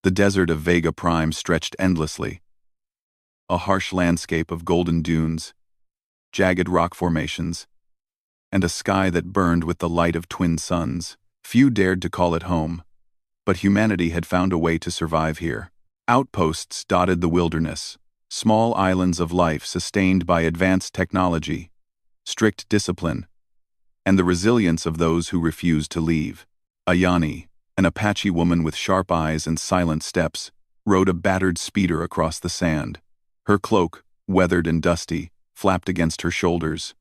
The desert of Vega Prime stretched endlessly, a harsh landscape of golden dunes, jagged rock formations, and a sky that burned with the light of twin suns. Few dared to call it home, but humanity had found a way to survive here. Outposts dotted the wilderness, small islands of life sustained by advanced technology, strict discipline, and the resilience of those who refused to leave. Ayani, an Apache woman with sharp eyes and silent steps, rode a battered speeder across the sand. Her cloak, weathered and dusty, flapped against her shoulders.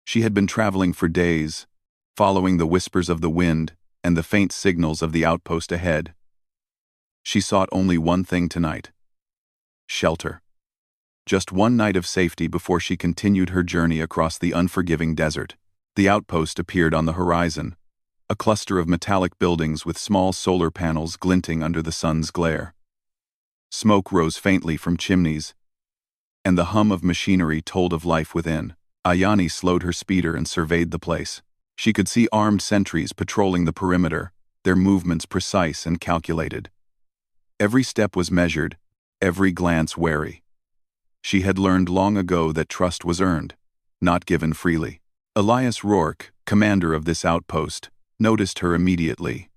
She had been traveling for days, following the whispers of the wind and the faint signals of the outpost ahead. She sought only one thing tonight: shelter. Just one night of safety before she continued her journey across the unforgiving desert. The outpost appeared on the horizon, a cluster of metallic buildings with small solar panels glinting under the sun's glare. Smoke rose faintly from chimneys, and the hum of machinery told of life within. Ayani slowed her speeder and surveyed the place. She could see armed sentries patrolling the perimeter, their movements precise and calculated. Every step was measured, every glance wary. She had learned long ago that trust was earned, not given freely. Elias Rourke, commander of this outpost, noticed her immediately.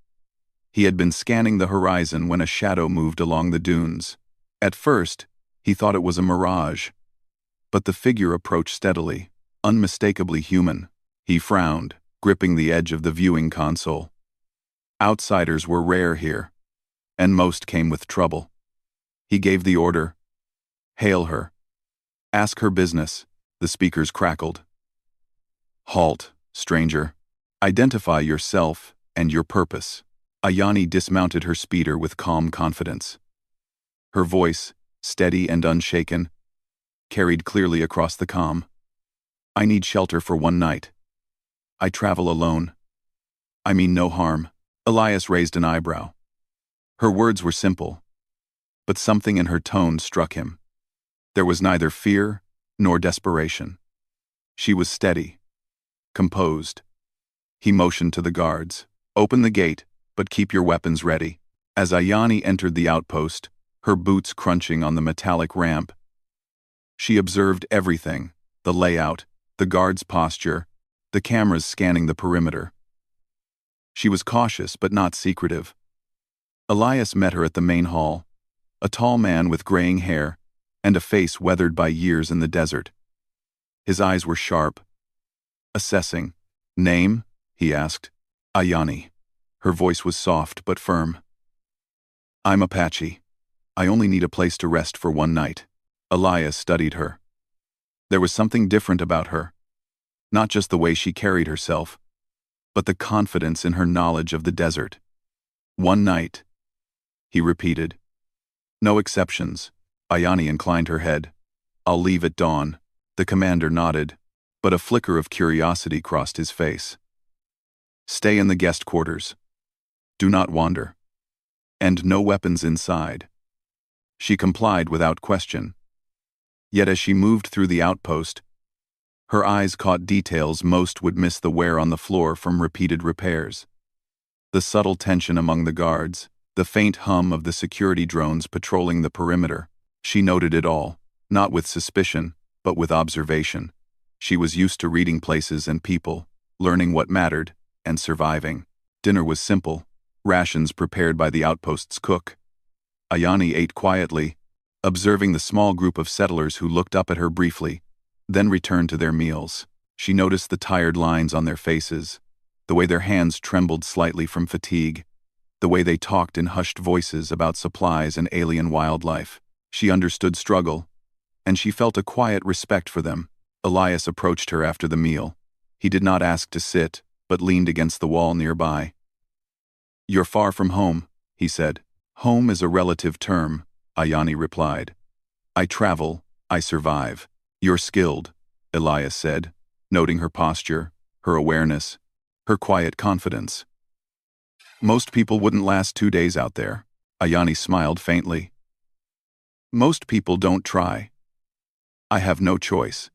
He had been scanning the horizon when a shadow moved along the dunes. At first, he thought it was a mirage, but the figure approached steadily, unmistakably human. He frowned, gripping the edge of the viewing console. Outsiders were rare here, and most came with trouble. He gave the order, "Hail her. Ask her business." The speakers crackled. "Halt, stranger. Identify yourself and your purpose." Ayani dismounted her speeder with calm confidence. Her voice, steady and unshaken, carried clearly across the comm. "I need shelter for one night. I travel alone. I mean no harm." Elias raised an eyebrow. Her words were simple, but something in her tone struck him. There was neither fear nor desperation. She was steady, composed. He motioned to the guards, "Open the gate, but keep your weapons ready." As Ayani entered the outpost, her boots crunching on the metallic ramp, she observed everything: the layout, the guards' posture, the cameras scanning the perimeter. She was cautious but not secretive. Elias met her at the main hall, a tall man with graying hair and a face weathered by years in the desert. His eyes were sharp, assessing. "Name?" he asked. "Ayani." Her voice was soft but firm. "I'm Apache. I only need a place to rest for one night." Elias studied her. There was something different about her. Not just the way she carried herself, but the confidence in her knowledge of the desert. "One night," he repeated. "No exceptions." Ayani inclined her head. "I'll leave at dawn." The commander nodded, but a flicker of curiosity crossed his face. "Stay in the guest quarters. Do not wander. And no weapons inside." She complied without question. Yet as she moved through the outpost, her eyes caught details most would miss: the wear on the floor from repeated repairs, the subtle tension among the guards, the faint hum of the security drones patrolling the perimeter. She noted it all, not with suspicion, but with observation. She was used to reading places and people, learning what mattered, and surviving. Dinner was simple, rations prepared by the outpost's cook. Ayani ate quietly, observing the small group of settlers who looked up at her briefly, then returned to their meals. She noticed the tired lines on their faces, the way their hands trembled slightly from fatigue, the way they talked in hushed voices about supplies and alien wildlife. She understood struggle, and she felt a quiet respect for them. Elias approached her after the meal. He did not ask to sit, but leaned against the wall nearby. "You're far from home," he said. "Home is a relative term," Ayani replied. "I travel, I survive." "You're skilled," Elias said, noting her posture, her awareness, her quiet confidence. "Most people wouldn't last 2 days out there." Ayani smiled faintly. "Most people don't try. I have no choice."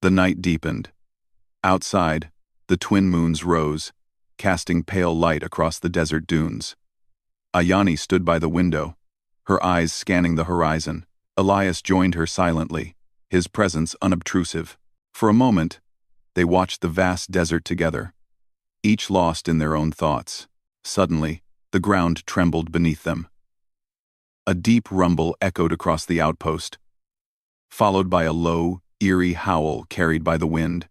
The night deepened. Outside, the twin moons rose, casting pale light across the desert dunes. Ayani stood by the window, her eyes scanning the horizon. Elias joined her silently, his presence unobtrusive. For a moment, they watched the vast desert together, each lost in their own thoughts. Suddenly, the ground trembled beneath them. A deep rumble echoed across the outpost, followed by a low, eerie howl carried by the wind.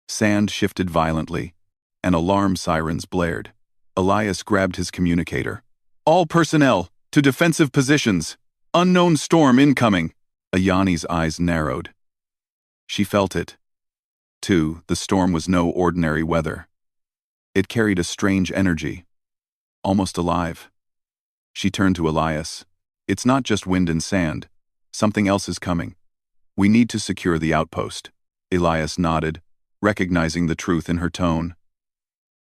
Sand shifted violently, and alarm sirens blared. Elias grabbed his communicator. "All personnel, to defensive positions! Unknown storm incoming!" Ayani's eyes narrowed. She felt it. Too, the storm was no ordinary weather. It carried a strange energy, almost alive. She turned to Elias. "It's not just wind and sand. Something else is coming. We need to secure the outpost." Elias nodded, recognizing the truth in her tone.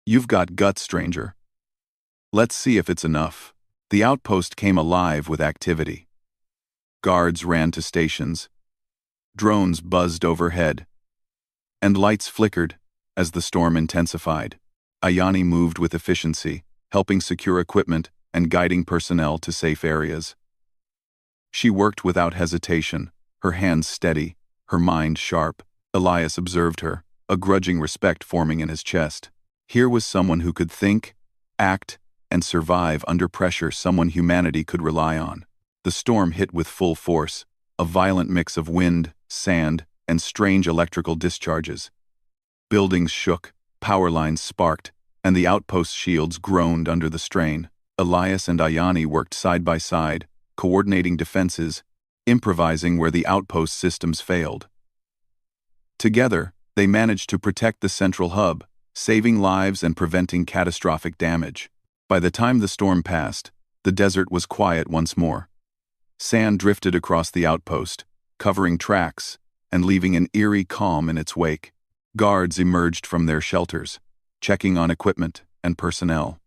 "You've got guts, stranger. Let's see if it's enough." The outpost came alive with activity. Guards ran to stations. Drones buzzed overhead, and lights flickered as the storm intensified. Ayani moved with efficiency, helping secure equipment and guiding personnel to safe areas. She worked without hesitation, her hands steady, her mind sharp. Elias observed her, a grudging respect forming in his chest. Here was someone who could think, act, and survive under pressure, someone humanity could rely on. The storm hit with full force, a violent mix of wind, sand, and strange electrical discharges. Buildings shook, power lines sparked, and the outpost shields groaned under the strain. Elias and Ayani worked side by side, coordinating defenses, improvising where the outpost systems failed. Together, they managed to protect the central hub, saving lives and preventing catastrophic damage. By the time the storm passed, the desert was quiet once more. Sand drifted across the outpost, covering tracks and leaving an eerie calm in its wake. Guards emerged from their shelters, checking on equipment and personnel.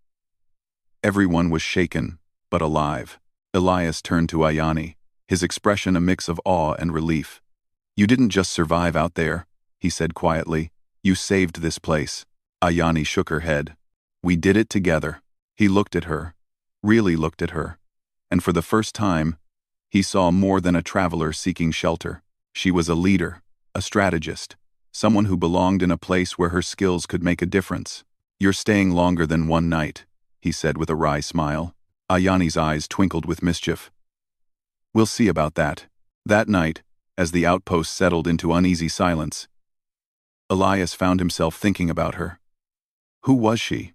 Everyone was shaken, but alive. Elias turned to Ayani, his expression a mix of awe and relief. "You didn't just survive out there," he said quietly. "You saved this place." Ayani shook her head. "We did it together." He looked at her, really looked at her, and for the first time, he saw more than a traveler seeking shelter. She was a leader, a strategist, someone who belonged in a place where her skills could make a difference. "You're staying longer than one night," he said with a wry smile. Ayani's eyes twinkled with mischief. "We'll see about that." That night, as the outpost settled into uneasy silence, Elias found himself thinking about her. Who was she?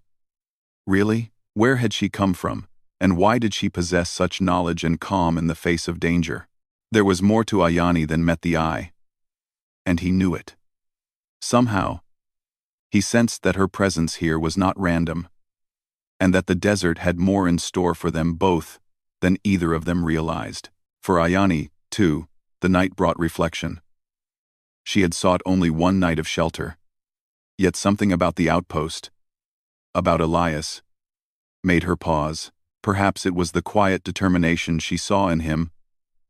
Really? Where had she come from? And why did she possess such knowledge and calm in the face of danger? There was more to Ayani than met the eye, and he knew it. Somehow, he sensed that her presence here was not random, and that the desert had more in store for them both than either of them realized. For Ayani, too, the night brought reflection. She had sought only one night of shelter, yet something about the outpost, about Elias, made her pause. Perhaps it was the quiet determination she saw in him,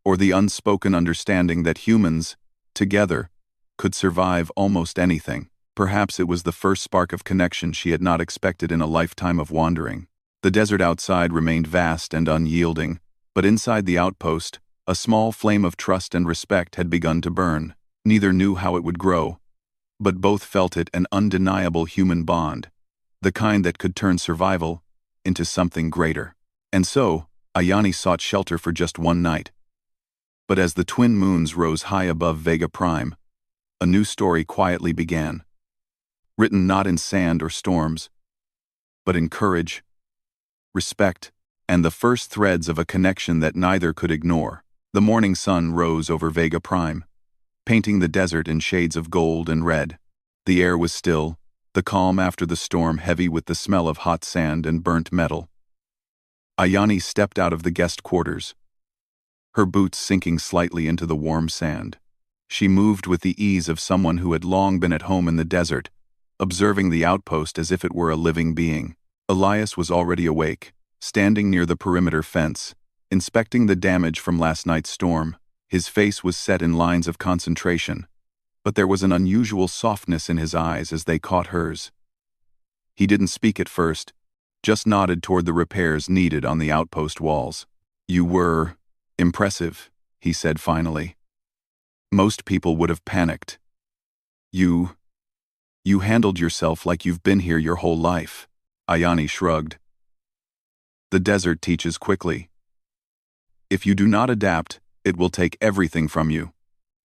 or the unspoken understanding that humans, together, could survive almost anything. Perhaps it was the first spark of connection she had not expected in a lifetime of wandering. The desert outside remained vast and unyielding, but inside the outpost, a small flame of trust and respect had begun to burn. Neither knew how it would grow, but both felt it an undeniable human bond, the kind that could turn survival into something greater. And so, Ayani sought shelter for just one night. But as the twin moons rose high above Vega Prime, a new story quietly began. Written not in sand or storms, but in courage, respect, and the first threads of a connection that neither could ignore. The morning sun rose over Vega Prime, painting the desert in shades of gold and red. The air was still, the calm after the storm heavy with the smell of hot sand and burnt metal. Ayani stepped out of the guest quarters, her boots sinking slightly into the warm sand. She moved with the ease of someone who had long been at home in the desert, observing the outpost as if it were a living being. Elias was already awake, standing near the perimeter fence, inspecting the damage from last night's storm. His face was set in lines of concentration, but there was an unusual softness in his eyes as they caught hers. He didn't speak at first, just nodded toward the repairs needed on the outpost walls. "You were impressive," he said finally. "Most people would have panicked. You handled yourself like you've been here your whole life." Ayani shrugged. "The desert teaches quickly. If you do not adapt, it will take everything from you."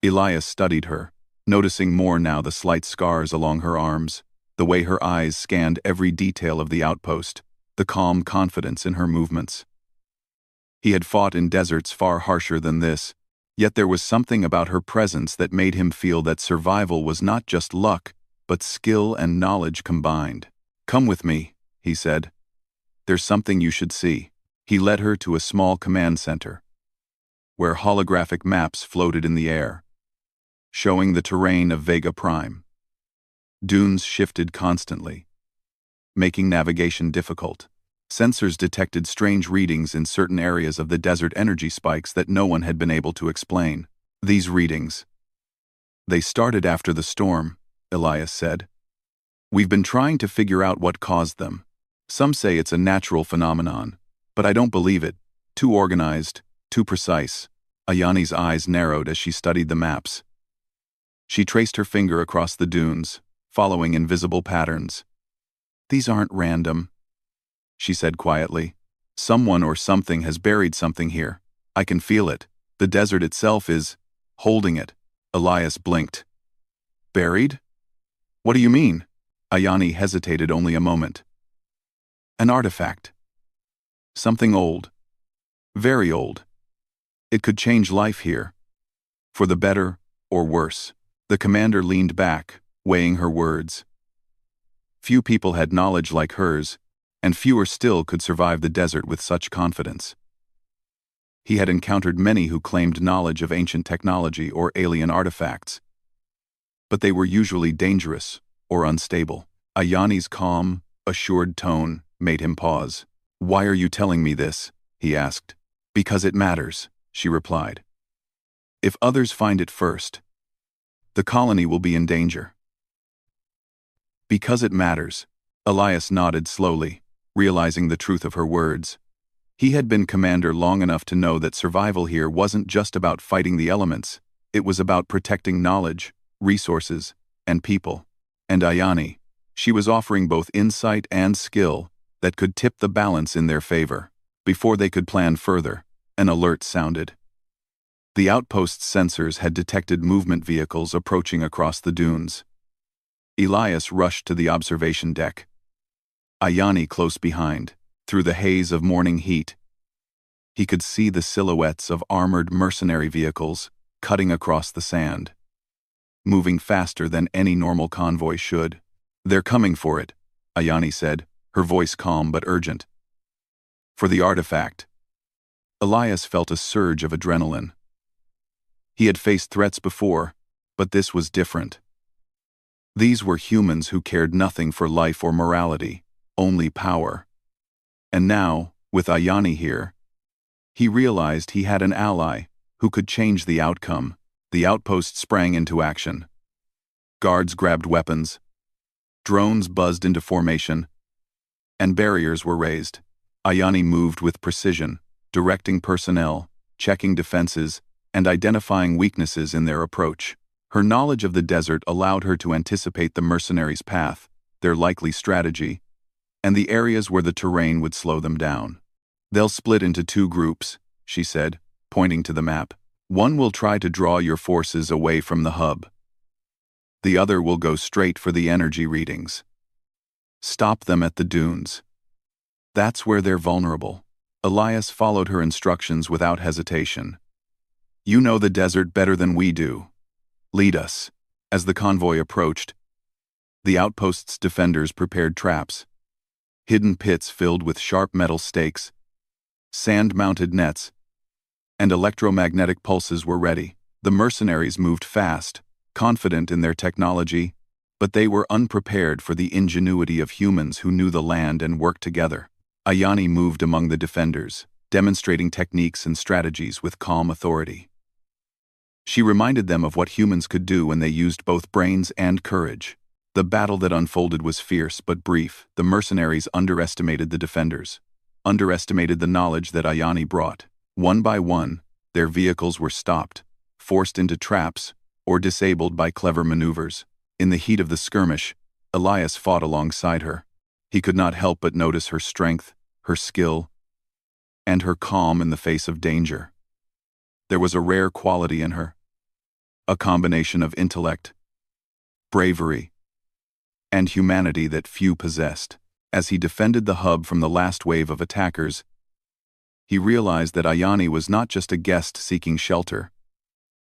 Elias studied her, noticing more now the slight scars along her arms, the way her eyes scanned every detail of the outpost, the calm confidence in her movements. He had fought in deserts far harsher than this, yet there was something about her presence that made him feel that survival was not just luck, but skill and knowledge combined. "Come with me," he said. "There's something you should see." He led her to a small command center, where holographic maps floated in the air, showing the terrain of Vega Prime. Dunes shifted constantly, making navigation difficult. Sensors detected strange readings in certain areas of the desert energy spikes that no one had been able to explain. "These readings, they started after the storm," Elias said. "We've been trying to figure out what caused them. Some say it's a natural phenomenon, but I don't believe it. Too organized, too precise." Ayani's eyes narrowed as she studied the maps. She traced her finger across the dunes, following invisible patterns. "These aren't random," she said quietly. "Someone or something has buried something here. I can feel it. The desert itself is holding it." Elias blinked. "Buried? What do you mean?" Ayani hesitated only a moment. "An artifact. Something old. Very old. It could change life here. For the better or worse." The commander leaned back, weighing her words. Few people had knowledge like hers, and fewer still could survive the desert with such confidence. He had encountered many who claimed knowledge of ancient technology or alien artifacts, but they were usually dangerous or unstable. Ayani's calm, assured tone made him pause. "Why are you telling me this?" he asked. "Because it matters," she replied. "If others find it first, the colony will be in danger." "Because it matters." Elias nodded slowly, realizing the truth of her words. He had been commander long enough to know that survival here wasn't just about fighting the elements, it was about protecting knowledge, resources, and people. And Ayani, she was offering both insight and skill that could tip the balance in their favor. Before they could plan further, an alert sounded. The outpost's sensors had detected movement vehicles approaching across the dunes. Elias rushed to the observation deck. Ayani close behind, through the haze of morning heat. He could see the silhouettes of armored mercenary vehicles cutting across the sand, moving faster than any normal convoy should. "They're coming for it," Ayani said, her voice calm but urgent. "For the artifact." Elias felt a surge of adrenaline. He had faced threats before, but this was different. These were humans who cared nothing for life or morality, only power. And now, with Ayani here, he realized he had an ally who could change the outcome. The outpost sprang into action. Guards grabbed weapons, drones buzzed into formation, and barriers were raised. Ayani moved with precision, directing personnel, checking defenses, and identifying weaknesses in their approach. Her knowledge of the desert allowed her to anticipate the mercenaries' path, their likely strategy, and the areas where the terrain would slow them down. "They'll split into two groups," she said, pointing to the map. "One will try to draw your forces away from the hub. The other will go straight for the energy readings. Stop them at the dunes. That's where they're vulnerable." Elias followed her instructions without hesitation. "You know the desert better than we do. Lead us." As the convoy approached, the outpost's defenders prepared traps. Hidden pits filled with sharp metal stakes, sand-mounted nets, and electromagnetic pulses were ready. The mercenaries moved fast, confident in their technology, but they were unprepared for the ingenuity of humans who knew the land and worked together. Ayani moved among the defenders, demonstrating techniques and strategies with calm authority. She reminded them of what humans could do when they used both brains and courage. The battle that unfolded was fierce but brief. The mercenaries underestimated the defenders, underestimated the knowledge that Ayani brought. One by one, their vehicles were stopped, forced into traps, or disabled by clever maneuvers. In the heat of the skirmish, Elias fought alongside her. He could not help but notice her strength, her skill, and her calm in the face of danger. There was a rare quality in her, a combination of intellect, bravery, and humanity that few possessed. As he defended the hub from the last wave of attackers, he realized that Ayani was not just a guest seeking shelter.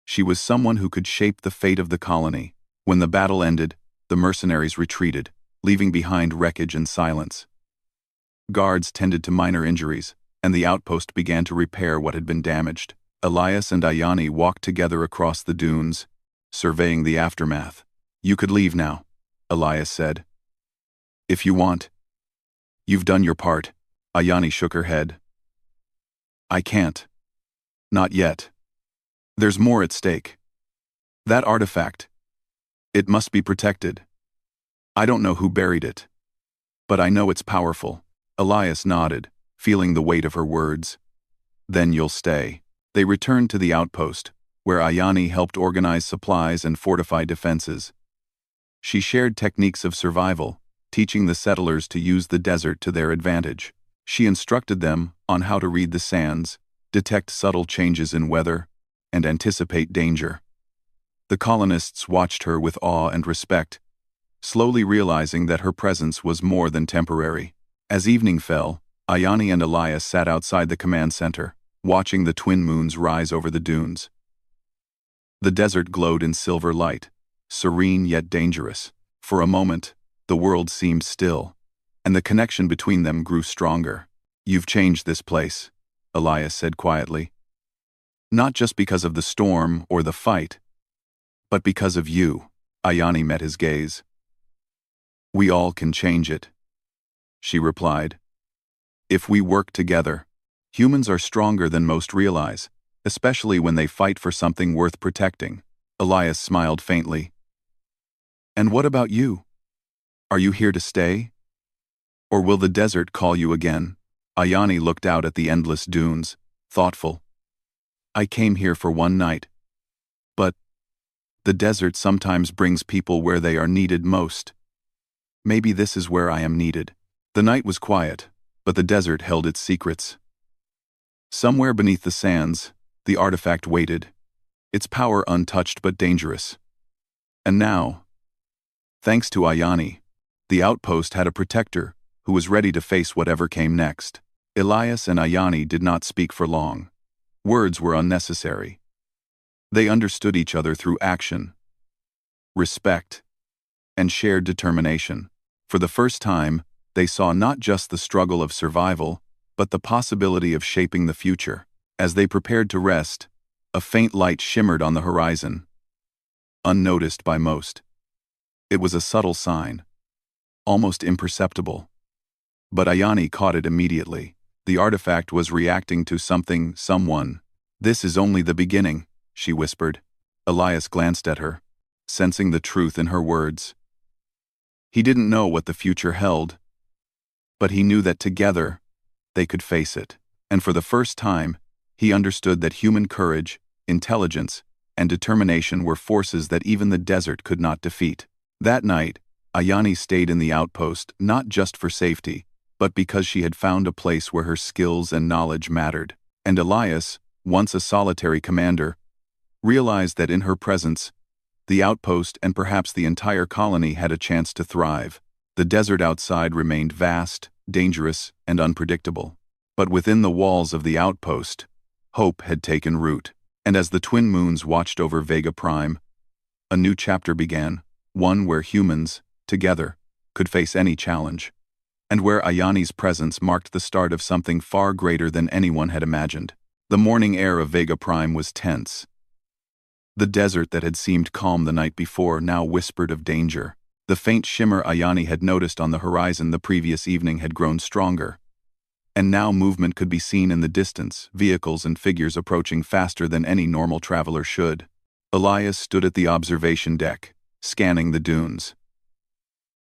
She was someone who could shape the fate of the colony. When the battle ended, the mercenaries retreated, leaving behind wreckage and silence. Guards tended to minor injuries, and the outpost began to repair what had been damaged. Elias and Ayani walked together across the dunes, surveying the aftermath. "You could leave now," Elias said. "If you want. You've done your part." Ayani shook her head. "I can't. Not yet. There's more at stake. That artifact. It must be protected. I don't know who buried it, but I know it's powerful." Elias nodded, feeling the weight of her words. "Then you'll stay." They returned to the outpost, where Ayani helped organize supplies and fortify defenses. She shared techniques of survival, teaching the settlers to use the desert to their advantage. She instructed them on how to read the sands, detect subtle changes in weather, and anticipate danger. The colonists watched her with awe and respect, slowly realizing that her presence was more than temporary. As evening fell, Ayani and Elias sat outside the command center, watching the twin moons rise over the dunes. The desert glowed in silver light, serene yet dangerous. For a moment, the world seemed still, and the connection between them grew stronger. "You've changed this place," Elias said quietly. "Not just because of the storm or the fight, but because of you." Ayani met his gaze. "We all can change it," she replied. "If we work together." Humans are stronger than most realize, especially when they fight for something worth protecting. Elias smiled faintly. "And what about you? Are you here to stay? Or will the desert call you again?" Ayani looked out at the endless dunes, thoughtful. "I came here for one night. But the desert sometimes brings people where they are needed most. Maybe this is where I am needed." The night was quiet, but the desert held its secrets. Somewhere beneath the sands, the artifact waited, its power untouched but dangerous. And now, thanks to Ayani, the outpost had a protector who was ready to face whatever came next. Elias and Ayani did not speak for long. Words were unnecessary. They understood each other through action, respect, and shared determination. For the first time, they saw not just the struggle of survival, but the possibility of shaping the future. As they prepared to rest, a faint light shimmered on the horizon, unnoticed by most. It was a subtle sign, almost imperceptible. But Ayani caught it immediately. The artifact was reacting to someone. "This is only the beginning," she whispered. Elias glanced at her, sensing the truth in her words. He didn't know what the future held, but he knew that together, they could face it. And for the first time, he understood that human courage, intelligence, and determination were forces that even the desert could not defeat. That night, Ayani stayed in the outpost not just for safety, but because she had found a place where her skills and knowledge mattered. And Elias, once a solitary commander, realized that in her presence, the outpost and perhaps the entire colony had a chance to thrive. The desert outside remained vast, dangerous, and unpredictable. But within the walls of the outpost, hope had taken root. And as the twin moons watched over Vega Prime, a new chapter began, one where humans, together, could face any challenge, and where Ayani's presence marked the start of something far greater than anyone had imagined. The morning air of Vega Prime was tense. The desert that had seemed calm the night before now whispered of danger. The faint shimmer Ayani had noticed on the horizon the previous evening had grown stronger. And now movement could be seen in the distance, vehicles and figures approaching faster than any normal traveler should. Elias stood at the observation deck, scanning the dunes.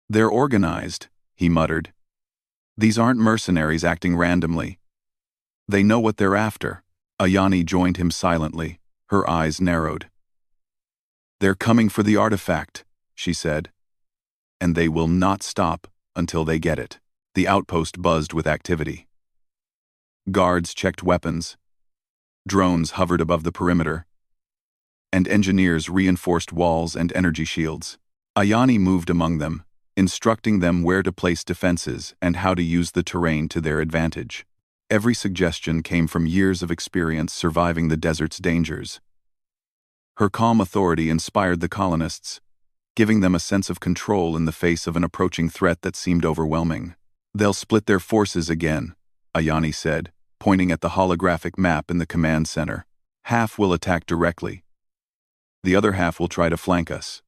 "They're organized," he muttered. "These aren't mercenaries acting randomly. They know what they're after." Ayani joined him silently, her eyes narrowed. "They're coming for the artifact," she said. "And they will not stop until they get it." The outpost buzzed with activity. Guards checked weapons, drones hovered above the perimeter, and engineers reinforced walls and energy shields. Ayani moved among them, instructing them where to place defenses and how to use the terrain to their advantage. Every suggestion came from years of experience surviving the desert's dangers. Her calm authority inspired the colonists, giving them a sense of control in the face of an approaching threat that seemed overwhelming. "They'll split their forces again," Ayani said, pointing at the holographic map in the command center. "Half will attack directly. The other half will try to flank us.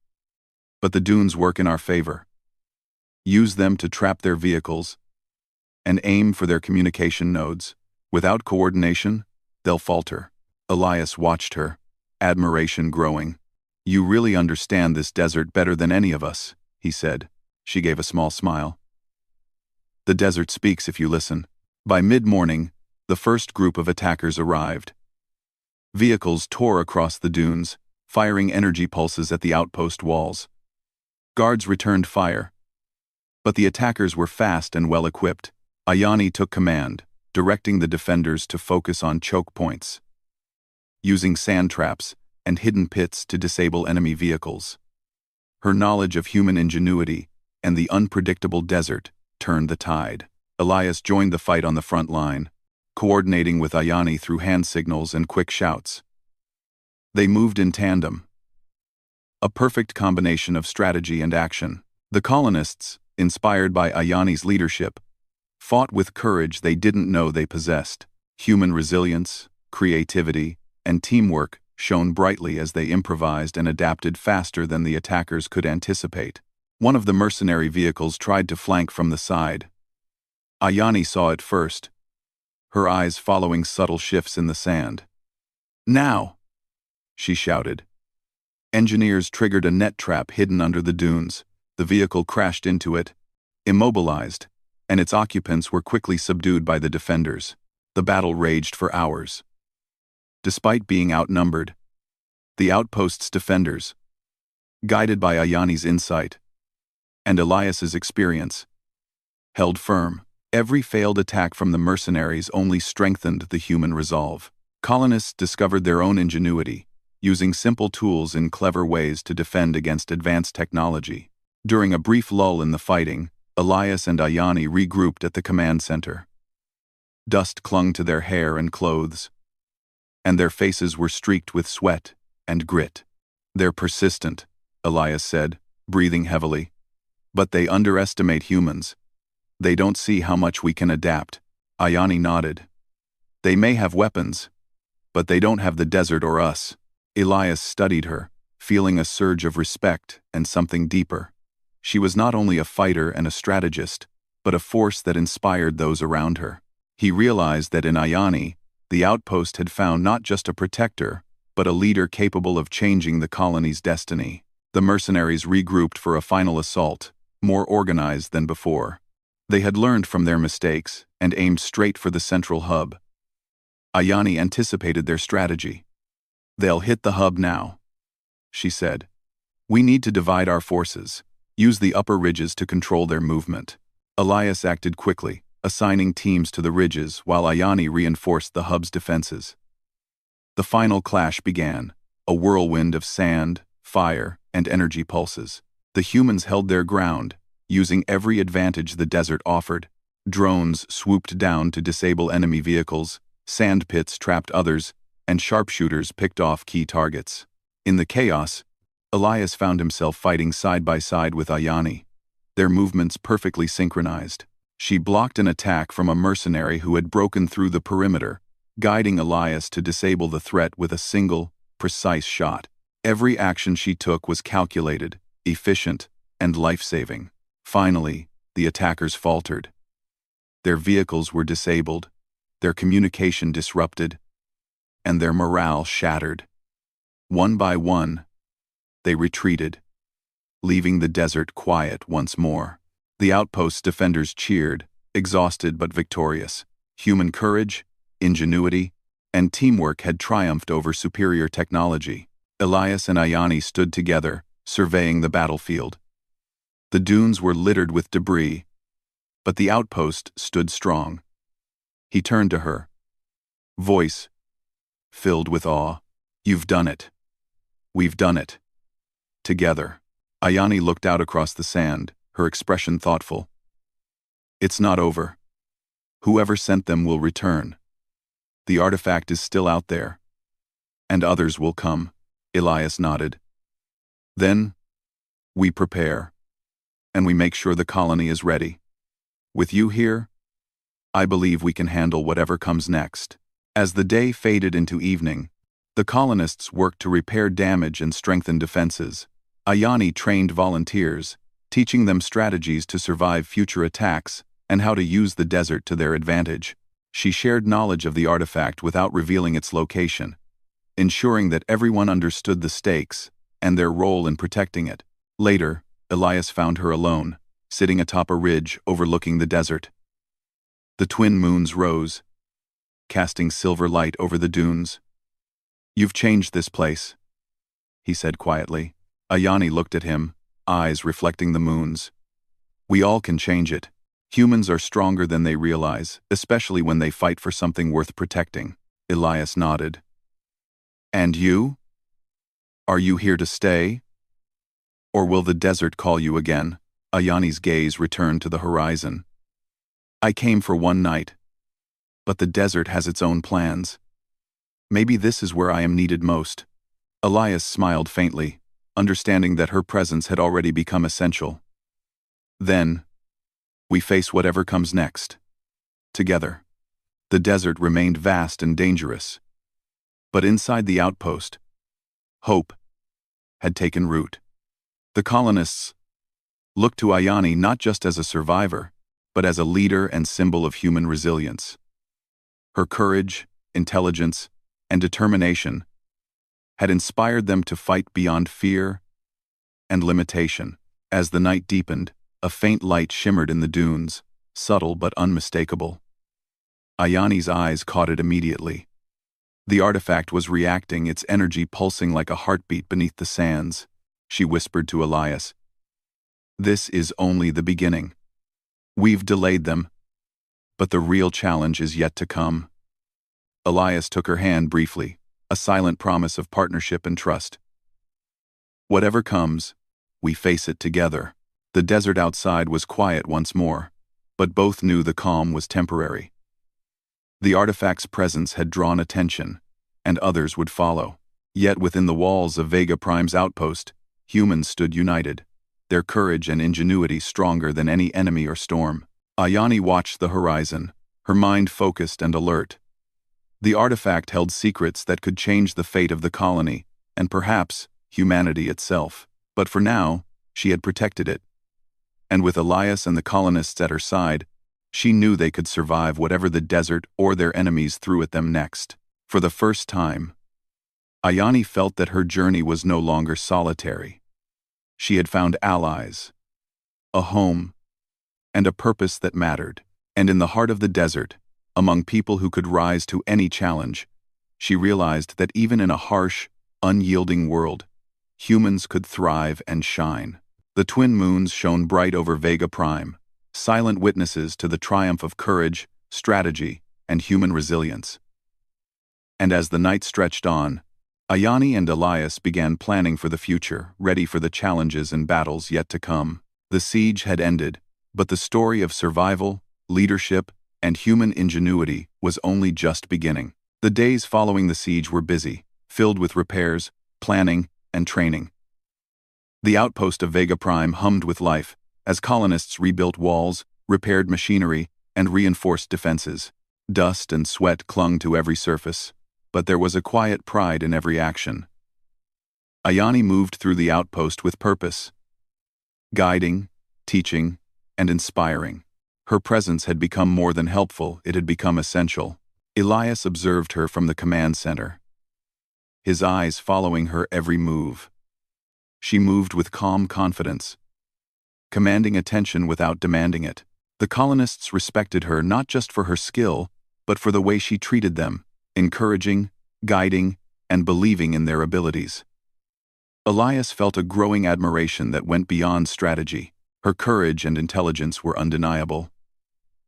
But the dunes work in our favor. Use them to trap their vehicles and aim for their communication nodes. Without coordination, they'll falter." Elias watched her, admiration growing. "You really understand this desert better than any of us," he said. She gave a small smile. "The desert speaks if you listen." By mid-morning, the first group of attackers arrived. Vehicles tore across the dunes, firing energy pulses at the outpost walls. Guards returned fire, but the attackers were fast and well-equipped. Ayani took command, directing the defenders to focus on choke points, using sand traps and hidden pits to disable enemy vehicles. Her knowledge of human ingenuity and the unpredictable desert turned the tide. Elias joined the fight on the front line, coordinating with Ayani through hand signals and quick shouts. They moved in tandem, a perfect combination of strategy and action. The colonists, inspired by Ayani's leadership, fought with courage they didn't know they possessed. Human resilience, creativity, and teamwork shone brightly as they improvised and adapted faster than the attackers could anticipate. One of the mercenary vehicles tried to flank from the side. Ayani saw it first, her eyes following subtle shifts in the sand. "Now!" she shouted. Engineers triggered a net trap hidden under the dunes. The vehicle crashed into it, immobilized, and its occupants were quickly subdued by the defenders. The battle raged for hours. Despite being outnumbered, the outpost's defenders, guided by Ayani's insight and Elias's experience, held firm. Every failed attack from the mercenaries only strengthened the human resolve. Colonists discovered their own ingenuity, using simple tools in clever ways to defend against advanced technology. During a brief lull in the fighting, Elias and Ayani regrouped at the command center. Dust clung to their hair and clothes, and their faces were streaked with sweat and grit. "They're persistent," Elias said, breathing heavily. "But they underestimate humans. They don't see how much we can adapt." Ayani nodded. "They may have weapons, but they don't have the desert or us." Elias studied her, feeling a surge of respect and something deeper. She was not only a fighter and a strategist, but a force that inspired those around her. He realized that in Ayani, the outpost had found not just a protector, but a leader capable of changing the colony's destiny. The mercenaries regrouped for a final assault, more organized than before. They had learned from their mistakes and aimed straight for the central hub. Ayani anticipated their strategy. "They'll hit the hub now," she said. "We need to divide our forces, use the upper ridges to control their movement." Elias acted quickly, assigning teams to the ridges while Ayani reinforced the hub's defenses. The final clash began, a whirlwind of sand, fire, and energy pulses. The humans held their ground, using every advantage the desert offered. Drones swooped down to disable enemy vehicles, sand pits trapped others, and sharpshooters picked off key targets. In the chaos, Elias found himself fighting side by side with Ayani, their movements perfectly synchronized. She blocked an attack from a mercenary who had broken through the perimeter, guiding Elias to disable the threat with a single, precise shot. Every action she took was calculated, efficient, and life-saving. Finally, the attackers faltered. Their vehicles were disabled, their communication disrupted, and their morale shattered. One by one, they retreated, leaving the desert quiet once more. The outpost's defenders cheered, exhausted but victorious. Human courage, ingenuity, and teamwork had triumphed over superior technology. Elias and Ayani stood together, surveying the battlefield. The dunes were littered with debris, but the outpost stood strong. He turned to her, voice filled with awe. "You've done it. We've done it. Together." Ayani looked out across the sand, her expression thoughtful. "It's not over. Whoever sent them will return. The artifact is still out there. And others will come." Elias nodded. "Then, we prepare. And we make sure the colony is ready. With you here, I believe we can handle whatever comes next." As the day faded into evening, the colonists worked to repair damage and strengthen defenses. Ayani trained volunteers, teaching them strategies to survive future attacks and how to use the desert to their advantage. She shared knowledge of the artifact without revealing its location, ensuring that everyone understood the stakes and their role in protecting it. Later, Elias found her alone, sitting atop a ridge overlooking the desert. The twin moons rose, casting silver light over the dunes. "You've changed this place," he said quietly. Ayani looked at him, eyes reflecting the moons. "We all can change it. Humans are stronger than they realize, especially when they fight for something worth protecting." Elias nodded. "And you? Are you here to stay? Or will the desert call you again?" Ayani's gaze returned to the horizon. "I came for one night, but the desert has its own plans. Maybe this is where I am needed most." Elias smiled faintly, understanding that her presence had already become essential. "Then, we face whatever comes next. Together." The desert remained vast and dangerous. But inside the outpost, hope had taken root. The colonists looked to Ayani not just as a survivor, but as a leader and symbol of human resilience. Her courage, intelligence, and determination had inspired them to fight beyond fear and limitation. As the night deepened, a faint light shimmered in the dunes, subtle but unmistakable. Ayani's eyes caught it immediately. The artifact was reacting, its energy pulsing like a heartbeat beneath the sands. She whispered to Elias, "This is only the beginning. We've delayed them, but the real challenge is yet to come." Elias took her hand briefly, a silent promise of partnership and trust. "Whatever comes, we face it together." The desert outside was quiet once more, but both knew the calm was temporary. The artifact's presence had drawn attention, and others would follow. Yet within the walls of Vega Prime's outpost, humans stood united, their courage and ingenuity stronger than any enemy or storm. Ayani watched the horizon, her mind focused and alert. The artifact held secrets that could change the fate of the colony, and perhaps humanity itself. But for now, she had protected it. And with Elias and the colonists at her side, she knew they could survive whatever the desert or their enemies threw at them next. For the first time, Ayani felt that her journey was no longer solitary. She had found allies, a home, and a purpose that mattered. And in the heart of the desert, among people who could rise to any challenge, she realized that even in a harsh, unyielding world, humans could thrive and shine. The twin moons shone bright over Vega Prime, silent witnesses to the triumph of courage, strategy, and human resilience. And as the night stretched on, Ayani and Elias began planning for the future, ready for the challenges and battles yet to come. The siege had ended, but the story of survival, leadership, and human ingenuity was only just beginning. The days following the siege were busy, filled with repairs, planning, and training. The outpost of Vega Prime hummed with life, as colonists rebuilt walls, repaired machinery, and reinforced defenses. Dust and sweat clung to every surface, but there was a quiet pride in every action. Ayani moved through the outpost with purpose, guiding, teaching, and inspiring. Her presence had become more than helpful, it had become essential. Elias observed her from the command center, his eyes following her every move. She moved with calm confidence, commanding attention without demanding it. The colonists respected her not just for her skill, but for the way she treated them, encouraging, guiding, and believing in their abilities. Elias felt a growing admiration that went beyond strategy. Her courage and intelligence were undeniable.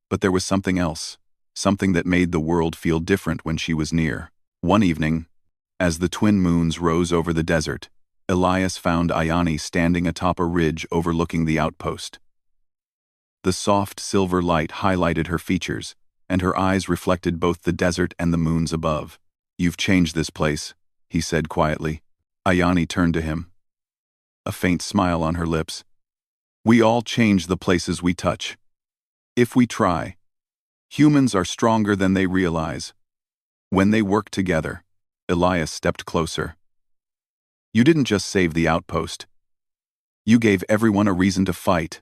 But there was something else, something that made the world feel different when she was near. One evening, as the twin moons rose over the desert, Elias found Ayani standing atop a ridge overlooking the outpost. The soft silver light highlighted her features, and her eyes reflected both the desert and the moons above. "You've changed this place," he said quietly. Ayani turned to him, a faint smile on her lips. "We all change the places we touch. If we try, humans are stronger than they realize. When they work together." Elias stepped closer. "You didn't just save the outpost. You gave everyone a reason to fight,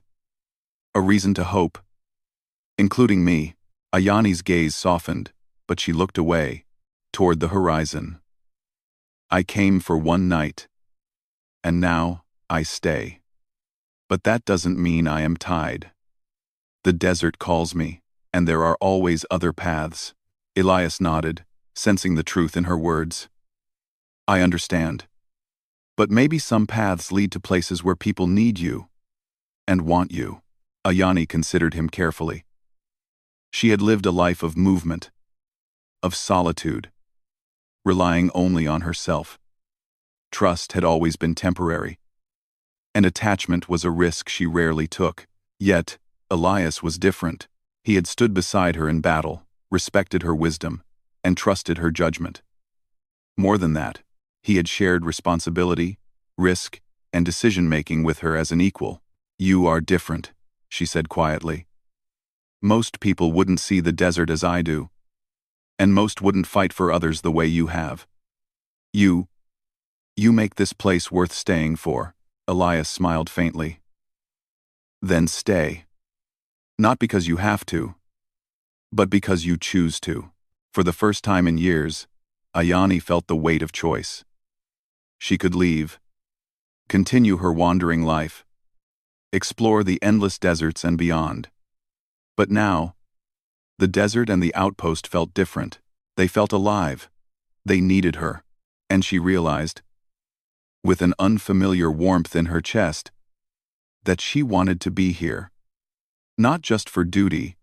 a reason to hope, including me." Ayani's gaze softened, but she looked away, toward the horizon. "I came for one night, and now I stay. But that doesn't mean I am tied. The desert calls me, and there are always other paths." Elias nodded, sensing the truth in her words. "I understand. But maybe some paths lead to places where people need you and want you." Ayani considered him carefully. She had lived a life of movement, of solitude, relying only on herself. Trust had always been temporary, and attachment was a risk she rarely took. Yet, Elias was different. He had stood beside her in battle, respected her wisdom, and trusted her judgment. More than that, he had shared responsibility, risk, and decision-making with her as an equal. "You are different," she said quietly. "Most people wouldn't see the desert as I do, and most wouldn't fight for others the way you have. You make this place worth staying for." Elias smiled faintly. "Then stay. Not because you have to, but because you choose to." For the first time in years, Ayani felt the weight of choice. She could leave, continue her wandering life, explore the endless deserts and beyond. But now, the desert and the outpost felt different. They felt alive. They needed her. And she realized, with an unfamiliar warmth in her chest, that she wanted to be here. Not just for duty,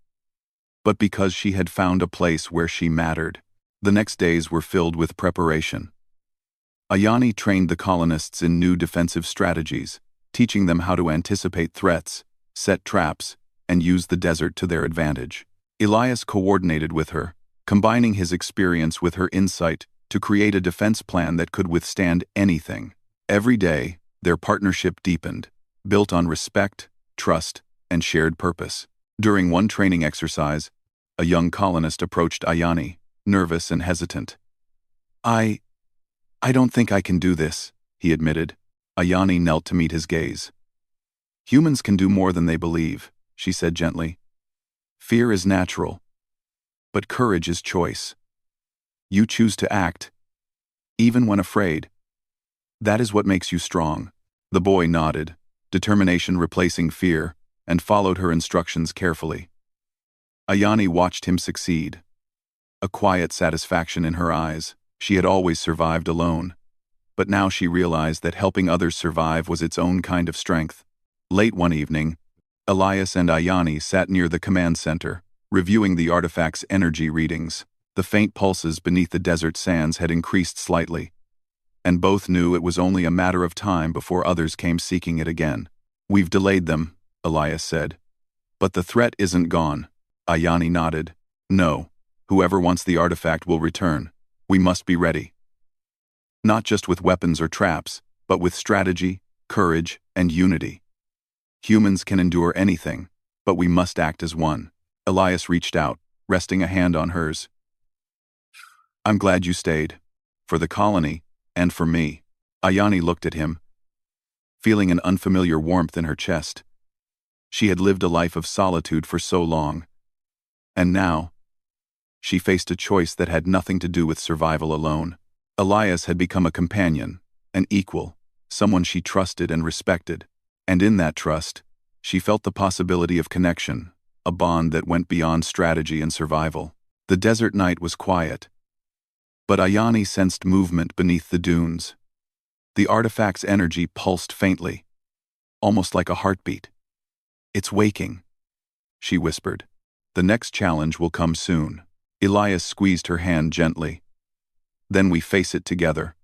but because she had found a place where she mattered. The next days were filled with preparation. Ayani trained the colonists in new defensive strategies, teaching them how to anticipate threats, set traps, and use the desert to their advantage. Elias coordinated with her, combining his experience with her insight to create a defense plan that could withstand anything. Every day, their partnership deepened, built on respect, trust, and shared purpose. During one training exercise, a young colonist approached Ayani, nervous and hesitant. I don't think I can do this," he admitted. Ayani knelt to meet his gaze. "Humans can do more than they believe," she said gently. "Fear is natural, but courage is choice. You choose to act, even when afraid. That is what makes you strong." The boy nodded, determination replacing fear, and followed her instructions carefully. Ayani watched him succeed, a quiet satisfaction in her eyes. She had always survived alone, but now she realized that helping others survive was its own kind of strength. Late one evening, Elias and Ayani sat near the command center, reviewing the artifact's energy readings. The faint pulses beneath the desert sands had increased slightly, and both knew it was only a matter of time before others came seeking it again. "We've delayed them," Elias said. "But the threat isn't gone." Ayani nodded. "No, whoever wants the artifact will return. We must be ready. Not just with weapons or traps, but with strategy, courage, and unity. Humans can endure anything, but we must act as one." Elias reached out, resting a hand on hers. "I'm glad you stayed. For the colony, and for me." Ayani looked at him, feeling an unfamiliar warmth in her chest. She had lived a life of solitude for so long, and now, she faced a choice that had nothing to do with survival alone. Elias had become a companion, an equal, someone she trusted and respected. And in that trust, she felt the possibility of connection, a bond that went beyond strategy and survival. The desert night was quiet, but Ayani sensed movement beneath the dunes. The artifact's energy pulsed faintly, almost like a heartbeat. "It's waking," she whispered. "The next challenge will come soon." Elias squeezed her hand gently. "Then we face it together,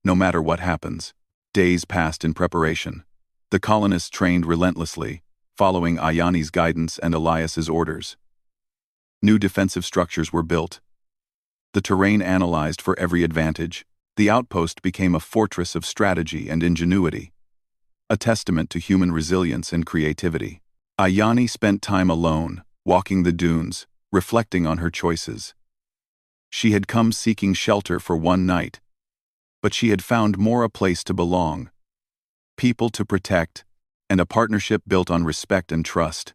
no matter what happens." Days passed in preparation. The colonists trained relentlessly, following Ayani's guidance and Elias's orders. New defensive structures were built, the terrain analyzed for every advantage. The outpost became a fortress of strategy and ingenuity, a testament to human resilience and creativity. Ayani spent time alone, walking the dunes, reflecting on her choices. She had come seeking shelter for one night, but she had found more a place to belong, people to protect, and a partnership built on respect and trust.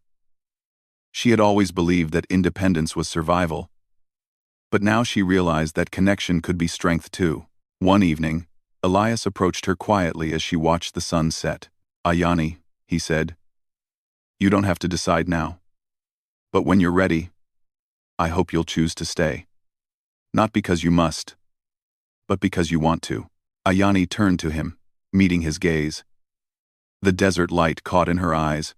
She had always believed that independence was survival, but now she realized that connection could be strength too. One evening, Elias approached her quietly as she watched the sun set. "Ayani," he said, "you don't have to decide now. But when you're ready, I hope you'll choose to stay. Not because you must, but because you want to." Ayani turned to him, meeting his gaze. The desert light caught in her eyes,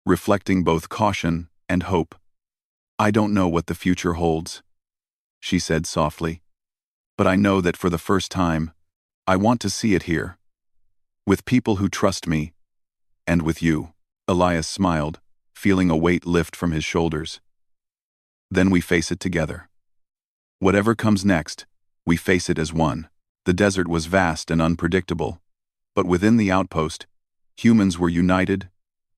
reflecting both caution and hope. "I don't know what the future holds," she said softly, "but I know that for the first time, I want to see it here, with people who trust me, and with you." Elias smiled, feeling a weight lift from his shoulders. "Then we face it together. Whatever comes next, we face it as one." The desert was vast and unpredictable, but within the outpost, humans were united,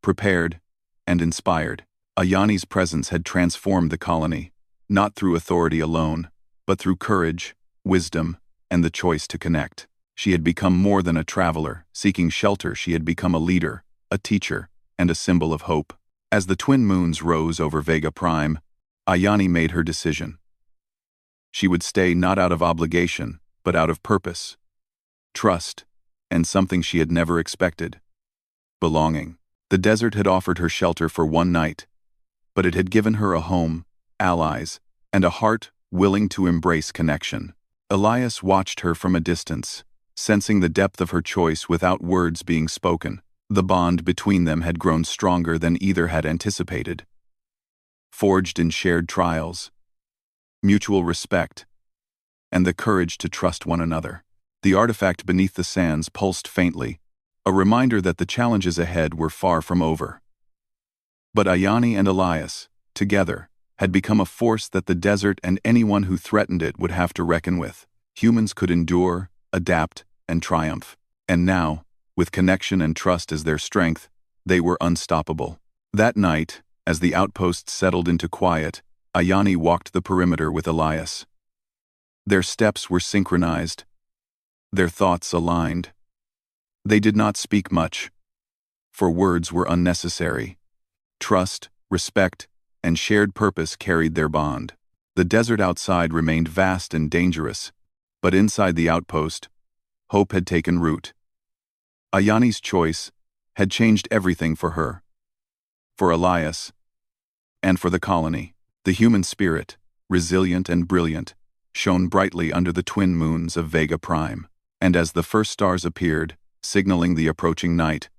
prepared, and inspired. Ayani's presence had transformed the colony, not through authority alone, but through courage, wisdom, and the choice to connect. She had become more than a traveler, seeking shelter. She had become a leader, a teacher, and a symbol of hope. As the twin moons rose over Vega Prime, Ayani made her decision. She would stay not out of obligation, but out of purpose, trust, and something she had never expected: belonging. The desert had offered her shelter for one night, but it had given her a home, allies, and a heart willing to embrace connection. Elias watched her from a distance, sensing the depth of her choice without words being spoken. The bond between them had grown stronger than either had anticipated, forged in shared trials, mutual respect, and the courage to trust one another. The artifact beneath the sands pulsed faintly, a reminder that the challenges ahead were far from over. But Ayani and Elias, together, had become a force that the desert and anyone who threatened it would have to reckon with. Humans could endure, adapt, and triumph. And now, with connection and trust as their strength, they were unstoppable. That night, as the outpost settled into quiet, Ayani walked the perimeter with Elias. Their steps were synchronized, their thoughts aligned. They did not speak much, for words were unnecessary. Trust, respect, and shared purpose carried their bond. The desert outside remained vast and dangerous, but inside the outpost, hope had taken root. Ayani's choice had changed everything for her, for Elias, and for the colony. The human spirit, resilient and brilliant, shone brightly under the twin moons of Vega Prime. And as the first stars appeared, signaling the approaching night,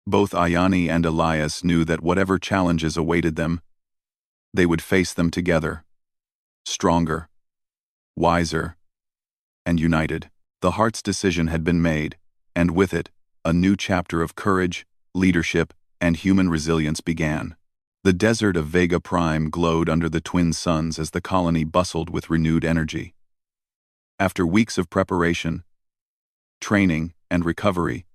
both Ayani and Elias knew that whatever challenges awaited them, they would face them together, stronger, wiser, and united. The heart's decision had been made, and with it, a new chapter of courage, leadership, and human resilience began. The desert of Vega Prime glowed under the twin suns as the colony bustled with renewed energy. After weeks of preparation, training, and recovery,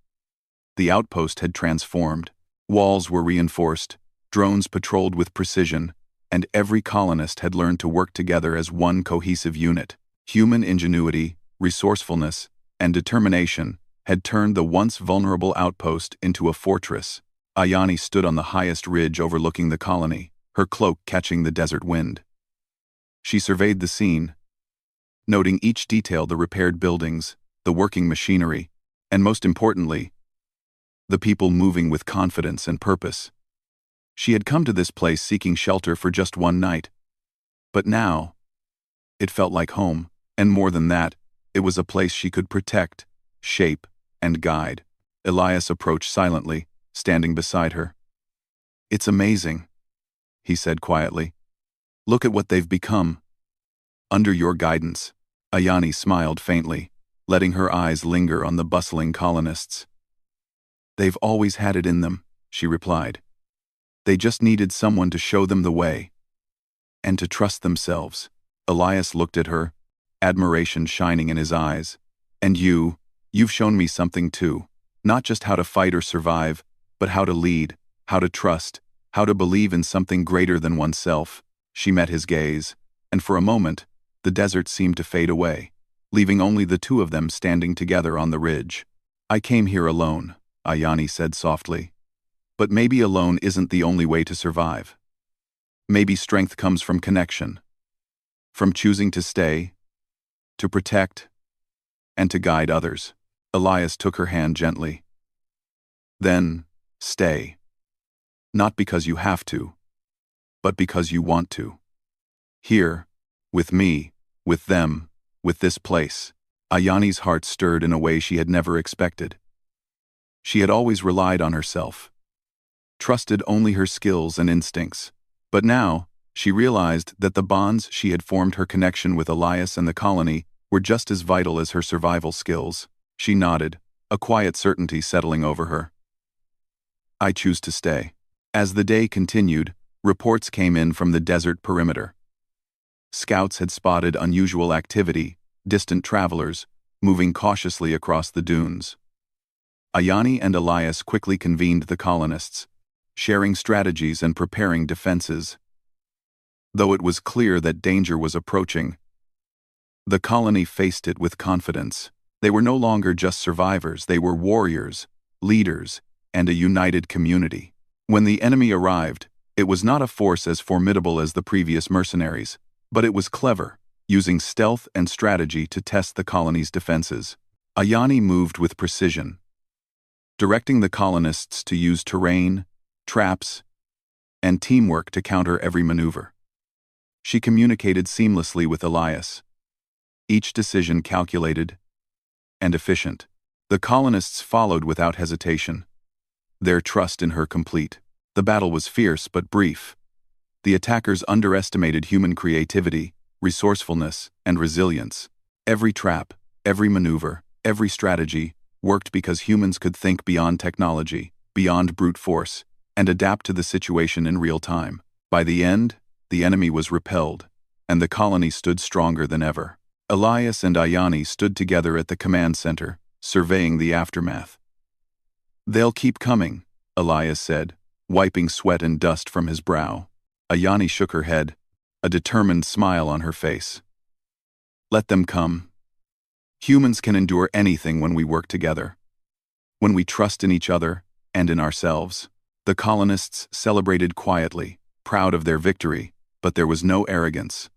the outpost had transformed. Walls were reinforced, drones patrolled with precision, and every colonist had learned to work together as one cohesive unit. Human ingenuity, resourcefulness, and determination had turned the once vulnerable outpost into a fortress. Ayani stood on the highest ridge overlooking the colony, her cloak catching the desert wind. She surveyed the scene, noting each detail: the repaired buildings, the working machinery, And most importantly, the people moving with confidence and purpose. She had come to this place seeking shelter for just one night. But now, it felt like home, and more than that, it was a place she could protect, shape, and guide. Elias approached silently, standing beside her. "It's amazing," he said quietly. "Look at what they've become. Under your guidance." Ayani smiled faintly, letting her eyes linger on the bustling colonists. "They've always had it in them," she replied. "They just needed someone to show them the way. And to trust themselves." Elias looked at her, admiration shining in his eyes. "And you've shown me something too. Not just how to fight or survive, but how to lead, how to trust, how to believe in something greater than oneself." She met his gaze, and for a moment, the desert seemed to fade away, leaving only the two of them standing together on the ridge. "I came here alone," Ayani said softly. "But maybe alone isn't the only way to survive. Maybe strength comes from connection, from choosing to stay, to protect, and to guide others." Elias took her hand gently. "Then, stay. Not because you have to, but because you want to. Here, with me, with them, with this place." Ayani's heart stirred in a way she had never expected. She had always relied on herself, trusted only her skills and instincts. But now, she realized that the bonds she had formed, her connection with Elias and the colony, were just as vital as her survival skills. She nodded, a quiet certainty settling over her. "I choose to stay." As the day continued, reports came in from the desert perimeter. Scouts had spotted unusual activity, distant travelers, moving cautiously across the dunes. Ayani and Elias quickly convened the colonists, sharing strategies and preparing defenses. Though it was clear that danger was approaching, the colony faced it with confidence. They were no longer just survivors, they were warriors, leaders, and a united community. When the enemy arrived, it was not a force as formidable as the previous mercenaries, but it was clever, using stealth and strategy to test the colony's defenses. Ayani moved with precision, directing the colonists to use terrain, traps, and teamwork to counter every maneuver. She communicated seamlessly with Elias, each decision calculated and efficient. The colonists followed without hesitation, their trust in her complete. The battle was fierce but brief. The attackers underestimated human creativity, resourcefulness, and resilience. Every trap, every maneuver, every strategy worked because humans could think beyond technology, beyond brute force, and adapt to the situation in real time. By the end, the enemy was repelled, and the colony stood stronger than ever. Elias and Ayani stood together at the command center, surveying the aftermath. "They'll keep coming," Elias said, wiping sweat and dust from his brow. Ayani shook her head, a determined smile on her face. "Let them come. Humans can endure anything when we work together, when we trust in each other and in ourselves." The colonists celebrated quietly, proud of their victory, but there was no arrogance.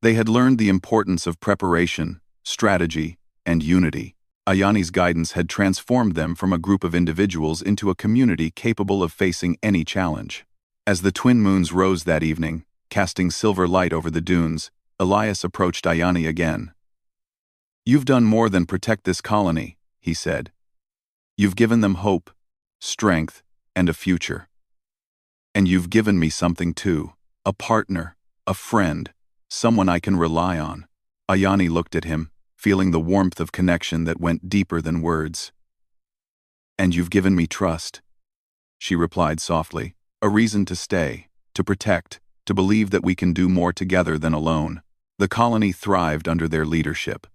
They had learned the importance of preparation, strategy, and unity. Ayani's guidance had transformed them from a group of individuals into a community capable of facing any challenge. As the twin moons rose that evening, casting silver light over the dunes, Elias approached Ayani again. "You've done more than protect this colony," he said. "You've given them hope, strength, and a future. And you've given me something too, a partner, a friend, someone I can rely on." Ayani looked at him, feeling the warmth of connection that went deeper than words. "And you've given me trust," she replied softly, "a reason to stay, to protect, to believe that we can do more together than alone." The colony thrived under their leadership.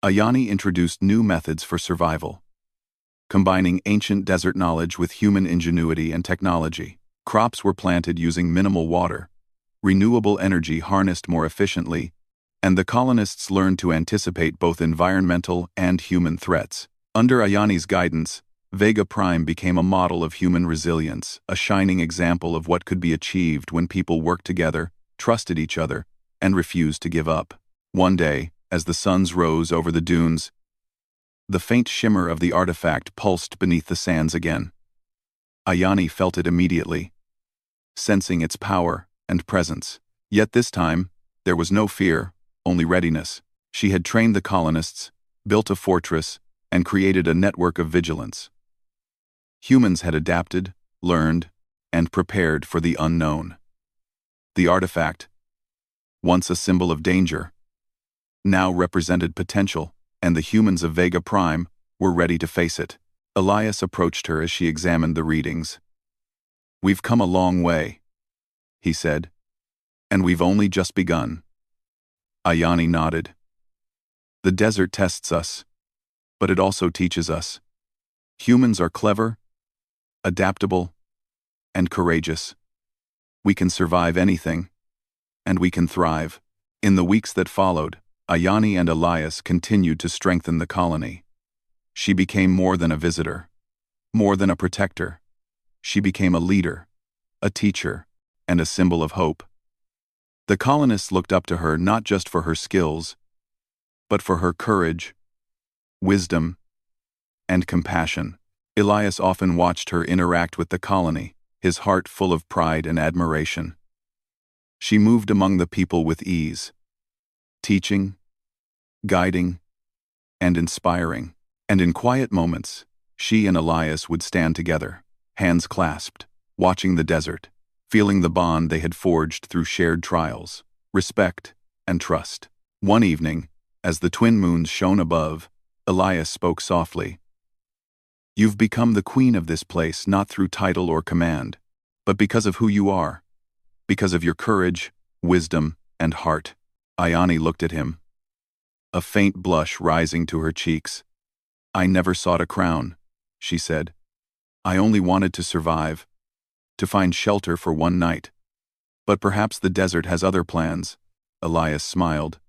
Ayani introduced new methods for survival, combining ancient desert knowledge with human ingenuity and technology. Crops were planted using minimal water, renewable energy harnessed more efficiently, and the colonists learned to anticipate both environmental and human threats. Under Ayani's guidance, Vega Prime became a model of human resilience, a shining example of what could be achieved when people worked together, trusted each other, and refused to give up. One day, as the suns rose over the dunes, The faint shimmer of the artifact pulsed beneath the sands again. Ayani felt it immediately, sensing its power and presence. Yet this time, there was no fear, only readiness. She had trained the colonists, built a fortress, and created a network of vigilance. Humans had adapted, learned, and prepared for the unknown. The artifact, once a symbol of danger, now represented potential, and the humans of Vega Prime were ready to face it. Elias approached her as she examined the readings. "We've come a long way," he said, "and we've only just begun." Ayani nodded. "The desert tests us, but it also teaches us. Humans are clever, adaptable, and courageous. We can survive anything, and we can thrive." In the weeks that followed, Ayani and Elias continued to strengthen the colony. She became more than a visitor, more than a protector. She became a leader, a teacher, and a symbol of hope. The colonists looked up to her not just for her skills, but for her courage, wisdom, and compassion. Elias often watched her interact with the colony, his heart full of pride and admiration. She moved among the people with ease, teaching, guiding, and inspiring. And in quiet moments, she and Elias would stand together, hands clasped, watching the desert, feeling the bond they had forged through shared trials, respect, and trust. One evening, as the twin moons shone above, Elias spoke softly. "You've become the queen of this place not through title or command, but because of who you are, because of your courage, wisdom, and heart." Ayani looked at him, a faint blush rising to her cheeks. "I never sought a crown," she said. "I only wanted to survive, to find shelter for one night. But perhaps the desert has other plans." Elias smiled.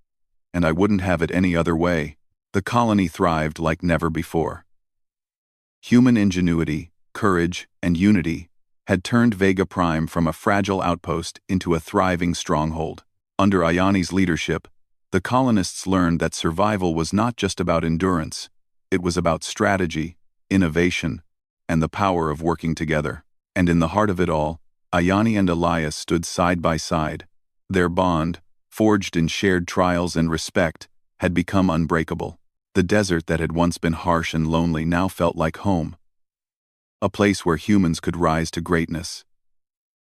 "And I wouldn't have it any other way." The colony thrived like never before. Human ingenuity, courage, and unity had turned Vega Prime from a fragile outpost into a thriving stronghold. Under Ayani's leadership, the colonists learned that survival was not just about endurance. It was about strategy, innovation, and the power of working together. And in the heart of it all, Ayani and Elias stood side by side. Their bond, forged in shared trials and respect, had become unbreakable. The desert that had once been harsh and lonely now felt like home, a place where humans could rise to greatness,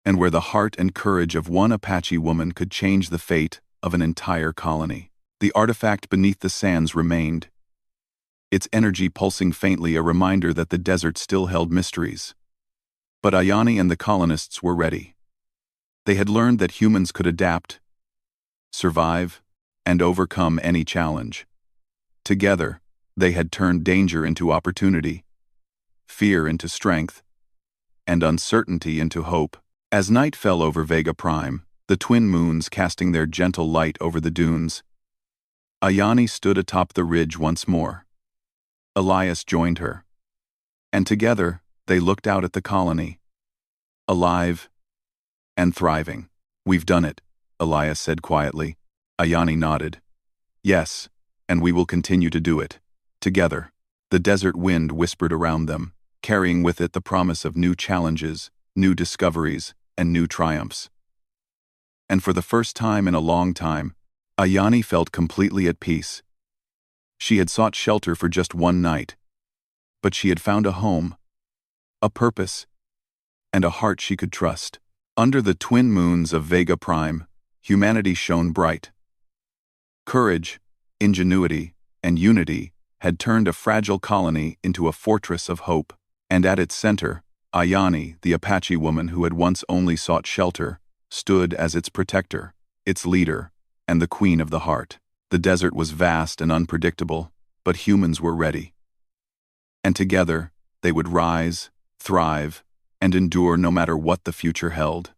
and where the heart and courage of one Apache woman could change the fate of an entire colony. The artifact beneath the sands remained, its energy pulsing faintly, a reminder that the desert still held mysteries. But Ayani and the colonists were ready. They had learned that humans could adapt, survive, and overcome any challenge. Together, they had turned danger into opportunity, fear into strength, and uncertainty into hope. As night fell over Vega Prime, the twin moons casting their gentle light over the dunes, Ayani stood atop the ridge once more. Elias joined her, and together they looked out at the colony, alive and thriving. "We've done it," Elias said quietly. Ayani nodded. "Yes, and we will continue to do it, together." The desert wind whispered around them, carrying with it the promise of new challenges, new discoveries, and new triumphs. And for the first time in a long time, Ayani felt completely at peace. She had sought shelter for just one night, but she had found a home, a purpose, and a heart she could trust. Under the twin moons of Vega Prime, humanity shone bright. Courage, ingenuity, and unity had turned a fragile colony into a fortress of hope. And at its center, Ayani, the Apache woman who had once only sought shelter, stood as its protector, its leader, and the queen of the heart. The desert was vast and unpredictable, but humans were ready. And together, they would rise, thrive, and endure no matter what the future held.